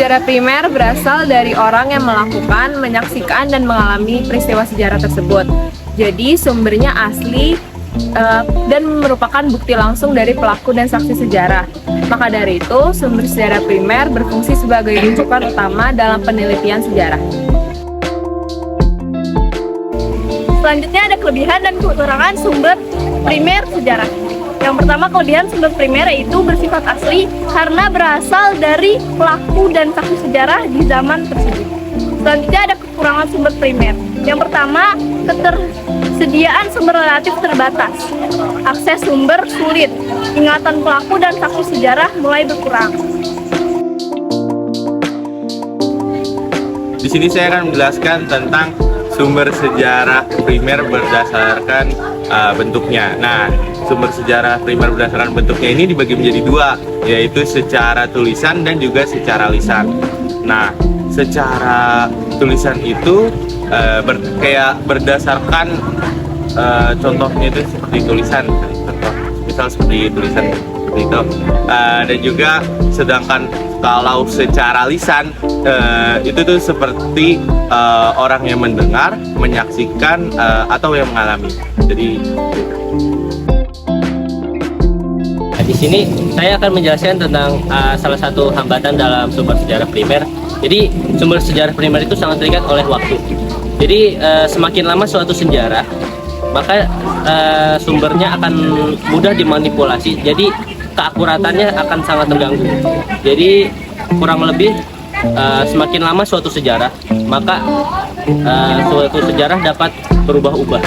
sejarah primer berasal dari orang yang melakukan, menyaksikan, dan mengalami peristiwa sejarah tersebut. Jadi sumbernya asli dan merupakan bukti langsung dari pelaku dan saksi sejarah. Maka dari itu, sumber sejarah primer berfungsi sebagai rujukan utama dalam penelitian sejarah. Selanjutnya ada kelebihan dan kekurangan sumber primer sejarah. Yang pertama, kelebihan sumber primer yaitu bersifat asli karena berasal dari pelaku dan saksi sejarah di zaman tersebut. Selanjutnya ada kekurangan sumber primer. Yang pertama, ketersediaan sumber relatif terbatas. Akses sumber sulit. Ingatan pelaku dan saksi sejarah mulai berkurang. Di sini saya akan menjelaskan tentang sumber sejarah primer berdasarkan bentuknya. Nah, sumber sejarah primer berdasarkan bentuknya ini dibagi menjadi dua, yaitu secara tulisan dan juga secara lisan. Nah, secara tulisan itu berdasarkan contohnya itu seperti tulisan, contoh misal seperti tulisan seperti itu, dan juga sedangkan kalau secara lisan itu tuh seperti orang yang mendengar, menyaksikan atau yang mengalami. Jadi di sini saya akan menjelaskan tentang salah satu hambatan dalam sumber sejarah primer. Jadi sumber sejarah primer itu sangat terikat oleh waktu. Jadi semakin lama suatu sejarah, maka sumbernya akan mudah dimanipulasi. Jadi keakuratannya akan sangat terganggu. Jadi kurang lebih semakin lama suatu sejarah, maka suatu sejarah dapat berubah-ubah.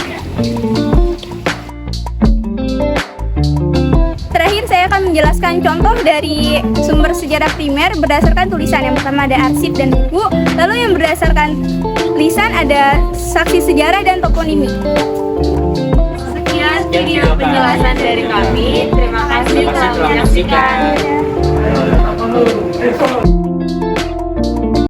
Terakhir saya akan menjelaskan contoh dari sumber sejarah primer berdasarkan tulisan. Yang pertama ada arsip dan buku, lalu yang berdasarkan lisan ada saksi sejarah dan toponimi. Sekian video penjelasan dari kami. Terima kasih telah menyaksikan.